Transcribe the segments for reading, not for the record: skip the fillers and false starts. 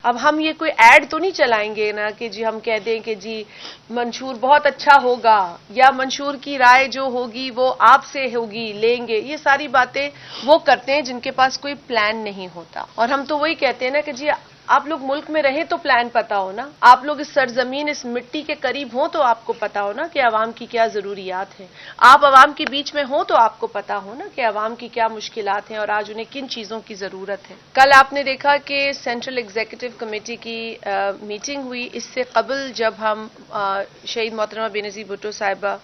اب ہم یہ کوئی ایڈ تو نہیں چلائیں گے نا کہ جی ہم کہہ دیں کہ جی منشور بہت اچھا ہوگا یا منشور کی رائے جو ہوگی وہ آپ سے ہوگی لیں گے. یہ ساری باتیں وہ کرتے ہیں جن کے پاس کوئی پلان نہیں ہوتا. اور ہم تو وہی کہتے ہیں نا کہ جی آپ لوگ ملک میں رہیں تو پلان پتا ہو نا, آپ لوگ اس سرزمین اس مٹی کے قریب ہوں تو آپ کو پتا ہو نا کہ عوام کی کیا ضروریات ہیں, آپ عوام کے بیچ میں ہوں تو آپ کو پتا ہو نا کہ عوام کی کیا مشکلات ہیں اور آج انہیں کن چیزوں کی ضرورت ہے. کل آپ نے دیکھا کہ سینٹرل ایگزیکٹو کمیٹی کی میٹنگ ہوئی. اس سے قبل جب ہم شہید محترمہ بے نظیر بھٹو صاحبہ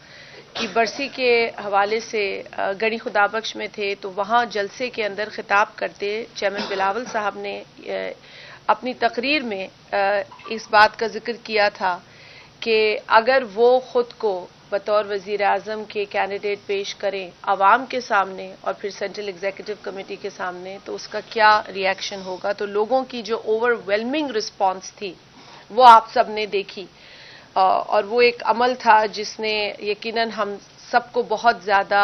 کی برسی کے حوالے سے گڑھی خدا بخش میں تھے تو وہاں جلسے کے اندر خطاب کرتے چیئرمین بلاول صاحب نے اپنی تقریر میں اس بات کا ذکر کیا تھا کہ اگر وہ خود کو بطور وزیر اعظم کے کینڈیڈیٹ پیش کریں عوام کے سامنے اور پھر سینٹرل ایگزیکٹو کمیٹی کے سامنے تو اس کا کیا ری ایکشن ہوگا. تو لوگوں کی جو اوور ویلمنگ رسپانس تھی وہ آپ سب نے دیکھی, اور وہ ایک عمل تھا جس نے یقیناً ہم سب کو بہت زیادہ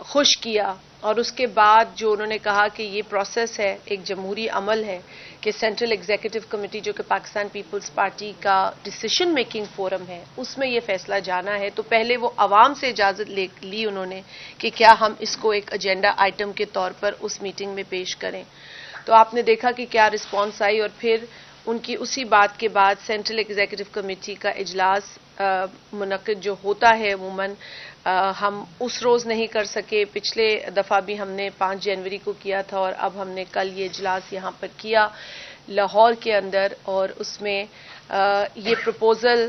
خوش کیا. اور اس کے بعد جو انہوں نے کہا کہ یہ پروسیس ہے, ایک جمہوری عمل ہے کہ سینٹرل ایگزیکٹو کمیٹی جو کہ پاکستان پیپلز پارٹی کا ڈیسیشن میکنگ فورم ہے اس میں یہ فیصلہ جانا ہے. تو پہلے وہ عوام سے اجازت لی انہوں نے کہ کیا ہم اس کو ایک ایجنڈا آئٹم کے طور پر اس میٹنگ میں پیش کریں. تو آپ نے دیکھا کہ کیا رسپانس آئی, اور پھر ان کی اسی بات کے بعد سینٹرل ایگزیکٹو کمیٹی کا اجلاس منعقد جو ہوتا ہے عموماً ہم اس روز نہیں کر سکے. پچھلے دفعہ بھی ہم نے 5 جنوری کو کیا تھا اور اب ہم نے کل یہ اجلاس یہاں پر کیا لاہور کے اندر. اور اس میں یہ پروپوزل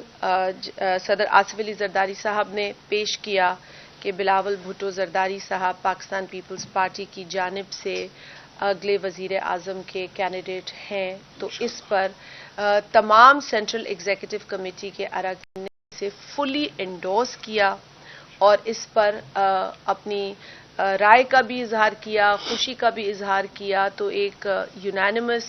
صدر آصف علی زرداری صاحب نے پیش کیا کہ بلاول بھٹو زرداری صاحب پاکستان پیپلز پارٹی کی جانب سے اگلے وزیر اعظم کے کینڈیڈیٹ ہیں. تو اس پر تمام سینٹرل ایگزیکٹو کمیٹی کے اراکین نے اسے فلی انڈورس کیا اور اس پر اپنی رائے کا بھی اظہار کیا, خوشی کا بھی اظہار کیا. تو ایک یونانیمس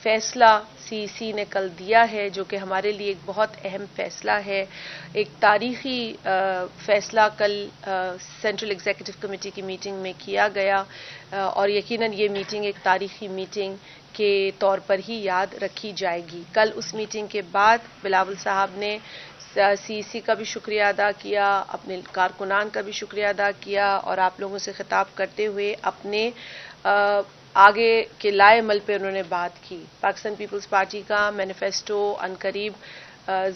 فیصلہ سی نے کل دیا ہے جو کہ ہمارے لیے ایک بہت اہم فیصلہ ہے, ایک تاریخی فیصلہ کل سینٹرل ایگزیکٹو کمیٹی کی میٹنگ میں کیا گیا, اور یقیناً یہ میٹنگ ایک تاریخی میٹنگ کے طور پر ہی یاد رکھی جائے گی. کل اس میٹنگ کے بعد بلاول صاحب نے سی کا بھی شکریہ ادا کیا, اپنے کارکنان کا بھی شکریہ ادا کیا, اور آپ لوگوں سے خطاب کرتے ہوئے اپنے آگے کے لائے عمل پہ انہوں نے بات کی. پاکستان پیپلز پارٹی کا مینیفیسٹو عنقریب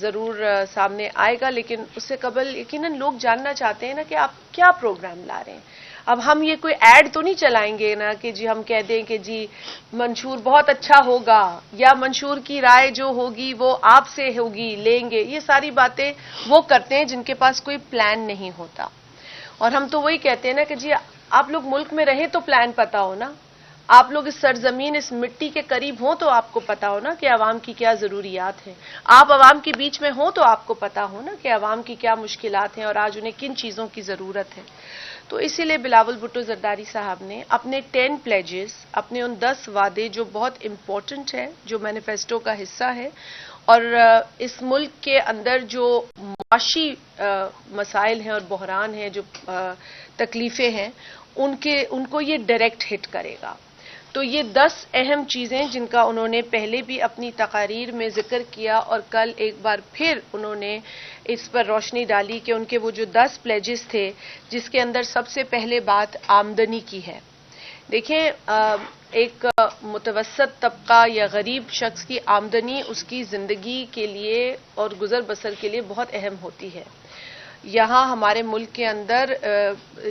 ضرور سامنے آئے گا, لیکن اس سے قبل یقیناً لوگ جاننا چاہتے ہیں نا کہ آپ کیا پروگرام لا رہے ہیں. اب ہم یہ کوئی ایڈ تو نہیں چلائیں گے نا کہ جی ہم کہہ دیں کہ جی منشور بہت اچھا ہوگا یا منشور کی رائے جو ہوگی وہ آپ سے ہوگی لیں گے. یہ ساری باتیں وہ کرتے ہیں جن کے پاس کوئی پلان نہیں ہوتا. اور ہم تو وہی کہتے ہیں نا کہ جی آپ لوگ ملک میں رہیں تو پلان پتا ہو نا, آپ لوگ اس سرزمین اس مٹی کے قریب ہوں تو آپ کو پتا ہو نا کہ عوام کی کیا ضروریات ہیں, آپ عوام کے بیچ میں ہوں تو آپ کو پتا ہو نا کہ عوام کی کیا مشکلات ہیں اور آج انہیں کن چیزوں کی ضرورت ہے. تو اسی لیے بلاول بھٹو زرداری صاحب نے اپنے 10 پلیجز, اپنے ان 10 وعدے جو بہت امپورٹنٹ ہیں, جو مینیفیسٹو کا حصہ ہے, اور اس ملک کے اندر جو معاشی مسائل ہیں اور بحران ہیں, جو تکلیفیں ہیں, ان کو یہ ڈائریکٹ ہٹ کرے گا. تو یہ 10 اہم چیزیں جن کا انہوں نے پہلے بھی اپنی تقاریر میں ذکر کیا اور کل ایک بار پھر انہوں نے اس پر روشنی ڈالی کہ ان کے وہ جو 10 پلیجز تھے جس کے اندر سب سے پہلے بات آمدنی کی ہے. دیکھیں, ایک متوسط طبقہ یا غریب شخص کی آمدنی اس کی زندگی کے لیے اور گزر بسر کے لیے بہت اہم ہوتی ہے. یہاں ہمارے ملک کے اندر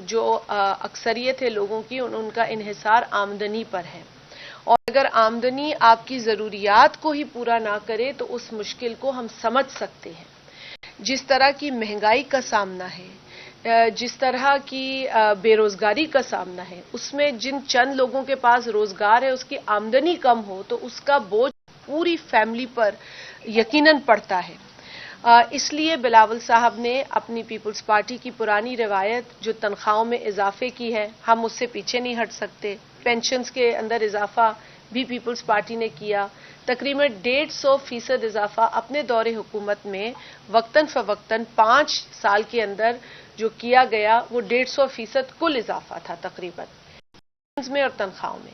جو اکثریت ہے لوگوں کی, ان کا انحصار آمدنی پر ہے, اور اگر آمدنی آپ کی ضروریات کو ہی پورا نہ کرے تو اس مشکل کو ہم سمجھ سکتے ہیں. جس طرح کی مہنگائی کا سامنا ہے, جس طرح کی بے روزگاری کا سامنا ہے, اس میں جن چند لوگوں کے پاس روزگار ہے اس کی آمدنی کم ہو تو اس کا بوجھ پوری فیملی پر یقیناً پڑتا ہے. اس لیے بلاول صاحب نے اپنی پیپلز پارٹی کی پرانی روایت جو تنخواہوں میں اضافے کی ہے, ہم اس سے پیچھے نہیں ہٹ سکتے. پینشنز کے اندر اضافہ بھی پیپلز پارٹی نے کیا, تقریباً 150% اضافہ اپنے دور حکومت میں وقتاً فوقتاً 5 سال کے اندر جو کیا گیا وہ 150% کل اضافہ تھا تقریباً میں اور تنخواہوں میں.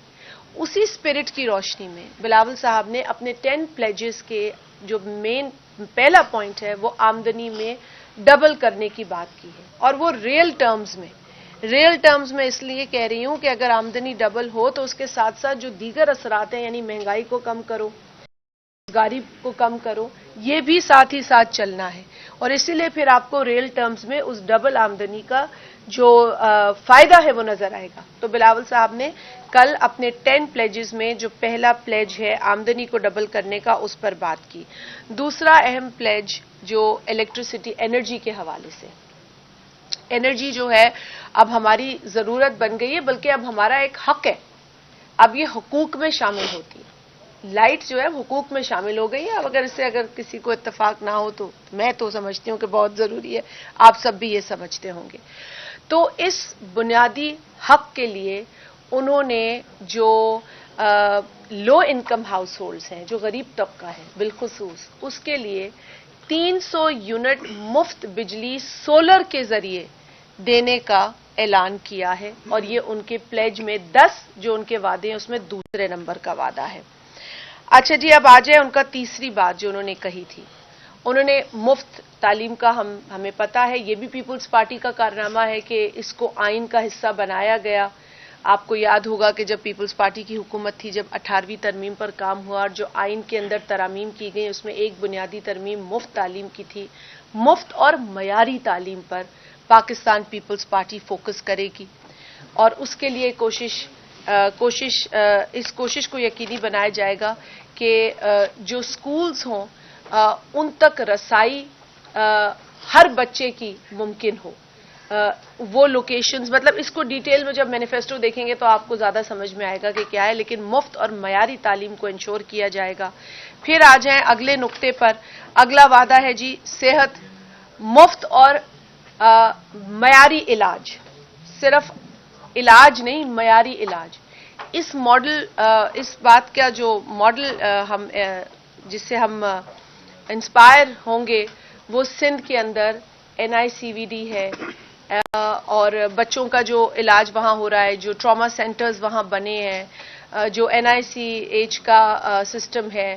اسی اسپرٹ کی روشنی میں بلاول صاحب نے اپنے 10 پلیجز کے جو مین پہلا پوائنٹ ہے وہ آمدنی میں ڈبل کرنے کی بات کی ہے، اور وہ ریئل ٹرمز میں اس لیے کہہ رہی ہوں کہ اگر آمدنی ڈبل ہو تو اس کے ساتھ ساتھ جو دیگر اثرات ہیں، یعنی مہنگائی کو کم کرو، روزگاری کو کم کرو، یہ بھی ساتھ ہی ساتھ چلنا ہے، اور اسی لیے پھر آپ کو ریئل ٹرمز میں اس ڈبل آمدنی کا جو فائدہ ہے وہ نظر آئے گا۔ تو بلاول صاحب نے کل اپنے 10 پلیجز میں جو پہلا پلیج ہے آمدنی کو ڈبل کرنے کا، اس پر بات کی۔ دوسرا اہم پلیج جو الیکٹریسٹی انرجی کے حوالے سے، انرجی جو ہے اب ہماری ضرورت بن گئی ہے، بلکہ اب ہمارا ایک حق ہے، اب یہ حقوق میں شامل ہوتی ہے۔ لائٹ جو ہے حقوق میں شامل ہو گئی ہے، اب اگر کسی کو اتفاق نہ ہو تو میں تو سمجھتی ہوں کہ بہت ضروری ہے، آپ سب بھی یہ سمجھتے ہوں گے۔ تو اس بنیادی حق کے لیے انہوں نے جو لو انکم ہاؤس ہولڈز ہیں، جو غریب طبقہ ہے بالخصوص، اس کے لیے 300 یونٹ مفت بجلی سولر کے ذریعے دینے کا اعلان کیا ہے، اور یہ ان کے پلیج میں 10 جو ان کے وعدے ہیں اس میں دوسرے نمبر کا وعدہ ہے۔ اچھا جی، اب آ جائے ان کا تیسری بات جو انہوں نے کہی تھی، انہوں نے مفت تعلیم کا، ہمیں پتا ہے یہ بھی پیپلز پارٹی کا کارنامہ ہے کہ اس کو آئین کا حصہ بنایا گیا۔ آپ کو یاد ہوگا کہ جب پیپلز پارٹی کی حکومت تھی، جب 18ویں ترمیم پر کام ہوا اور جو آئین کے اندر ترامیم کی گئی، اس میں ایک بنیادی ترمیم مفت تعلیم کی تھی۔ مفت اور معیاری تعلیم پر پاکستان پیپلز پارٹی فوکس کرے گی، اور اس کے لیے اس کوشش کو یقینی بنایا جائے گا کہ جو سکولز ہوں ان تک رسائی ہر بچے کی ممکن ہو۔ وہ لوکیشنز، مطلب اس کو ڈیٹیل میں جب مینیفیسٹو دیکھیں گے تو آپ کو زیادہ سمجھ میں آئے گا کہ کیا ہے، لیکن مفت اور معیاری تعلیم کو انشور کیا جائے گا۔ پھر آ جائیں اگلے نقطے پر، اگلا وعدہ ہے جی صحت، مفت اور معیاری علاج، صرف علاج نہیں، معیاری علاج۔ اس ماڈل، اس بات کا جو ماڈل جس سے ہم انسپائر ہوں گے، وہ سندھ کے اندر NICVD ہے، اور بچوں کا جو علاج وہاں ہو رہا ہے، جو ٹراما سینٹرز وہاں بنے ہیں، جو NICH کا سسٹم ہے،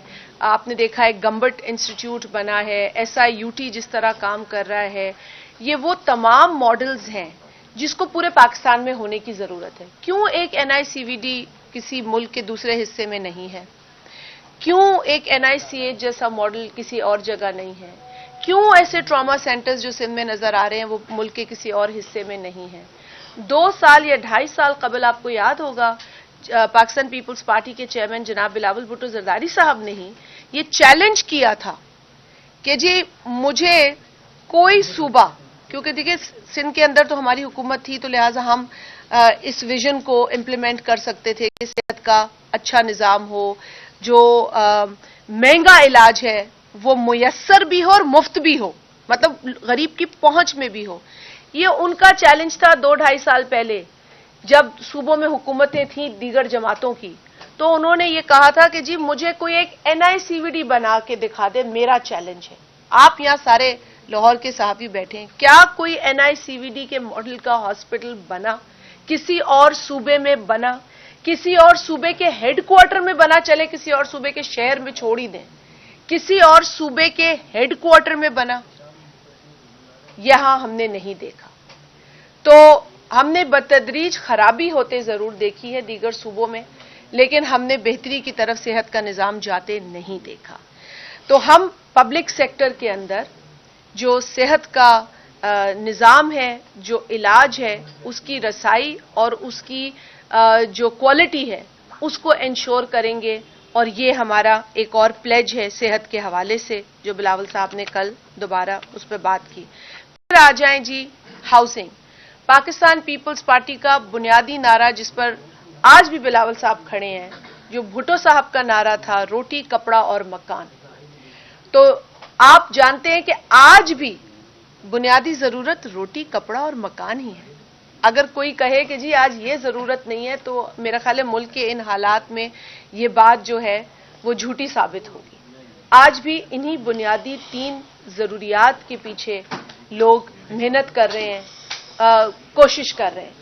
آپ نے دیکھا ہے گمبٹ انسٹیٹیوٹ بنا ہے، SIUT جس طرح کام کر رہا ہے، یہ وہ تمام ماڈلز ہیں جس کو پورے پاکستان میں ہونے کی ضرورت ہے۔ کیوں ایک NICVD کسی ملک کے دوسرے حصے میں نہیں ہے؟ کیوں ایک NICH جیسا ماڈل کسی اور جگہ نہیں ہے؟ کیوں ایسے ٹراما سینٹرز جو سندھ میں نظر آ رہے ہیں وہ ملک کے کسی اور حصے میں نہیں ہیں؟ 2 سال یا 2.5 سال قبل آپ کو یاد ہوگا پاکستان پیپلز پارٹی کے چیئرمین جناب بلاول بھٹو زرداری صاحب نے ہی یہ چیلنج کیا تھا کہ جی مجھے کوئی صوبہ، کیونکہ دیکھیے سندھ کے اندر تو ہماری حکومت تھی تو لہٰذا ہم اس ویژن کو امپلیمنٹ کر سکتے تھے کہ صحت کا اچھا نظام ہو، جو مہنگا علاج ہے وہ میسر بھی ہو اور مفت بھی ہو، مطلب غریب کی پہنچ میں بھی ہو۔ یہ ان کا چیلنج تھا 2-2.5 سال پہلے جب صوبوں میں حکومتیں تھیں دیگر جماعتوں کی، تو انہوں نے یہ کہا تھا کہ جی مجھے کوئی ایک NICVD بنا کے دکھا دے، میرا چیلنج ہے۔ آپ یہاں سارے لاہور کے صحافی بیٹھے ہیں، کیا کوئی NICVD کے ماڈل کا ہاسپٹل بنا؟ کسی اور صوبے میں بنا؟ کسی اور صوبے کے ہیڈ کوارٹر میں بنا؟ چلے کسی اور صوبے کے شہر میں چھوڑ ہی دیں، کسی اور صوبے کے ہیڈ کوارٹر میں بنا؟ یہاں ہم نے نہیں دیکھا۔ تو ہم نے بتدریج خرابی ہوتے ضرور دیکھی ہے دیگر صوبوں میں، لیکن ہم نے بہتری کی طرف صحت کا نظام جاتے نہیں دیکھا۔ تو ہم پبلک سیکٹر کے اندر جو صحت کا نظام ہے، جو علاج ہے، اس کی رسائی اور اس کی جو کوالٹی ہے اس کو انشور کریں گے، اور یہ ہمارا ایک اور پلیج ہے صحت کے حوالے سے جو بلاول صاحب نے کل دوبارہ اس پہ بات کی۔ پھر آ جائیں جی ہاؤسنگ، پاکستان پیپلز پارٹی کا بنیادی نعرہ جس پر آج بھی بلاول صاحب کھڑے ہیں، جو بھٹو صاحب کا نعرہ تھا، روٹی کپڑا اور مکان۔ تو آپ جانتے ہیں کہ آج بھی بنیادی ضرورت روٹی کپڑا اور مکان ہی ہے۔ اگر کوئی کہے کہ جی آج یہ ضرورت نہیں ہے تو میرا خیال ہے ملک کے ان حالات میں یہ بات جو ہے وہ جھوٹی ثابت ہوگی۔ آج بھی انہی بنیادی 3 ضروریات کے پیچھے لوگ محنت کر رہے ہیں، کوشش کر رہے ہیں۔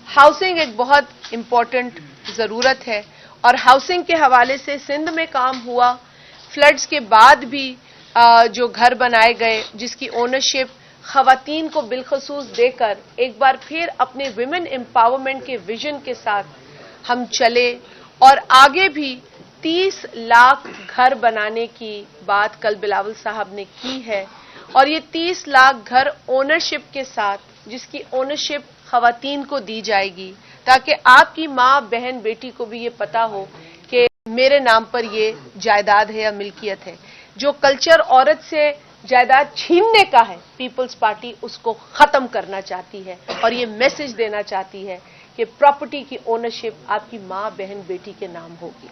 ہاؤسنگ ایک بہت امپورٹنٹ ضرورت ہے، اور ہاؤسنگ کے حوالے سے سندھ میں کام ہوا. فلڈز کے بعد بھی جو گھر بنائے گئے جس کی اونرشپ خواتین کو بالخصوص دے کر ایک بار پھر اپنے ویمن امپاورمنٹ کے ویژن کے ساتھ ہم چلے اور آگے بھی 30 لاکھ گھر بنانے کی بات کل بلاول صاحب نے کی ہے. اور یہ 30 لاکھ گھر اونرشپ کے ساتھ جس کی اونرشپ خواتین کو دی جائے گی تاکہ آپ کی ماں بہن بیٹی کو بھی یہ پتا ہو کہ میرے نام پر یہ جائیداد ہے یا ملکیت ہے. جو کلچر عورت سے جائیداد چھیننے کا ہے پیپلز پارٹی اس کو ختم کرنا چاہتی ہے اور یہ میسج دینا چاہتی ہے کہ پراپرٹی کی اونرشپ آپ کی ماں بہن بیٹی کے نام ہوگی.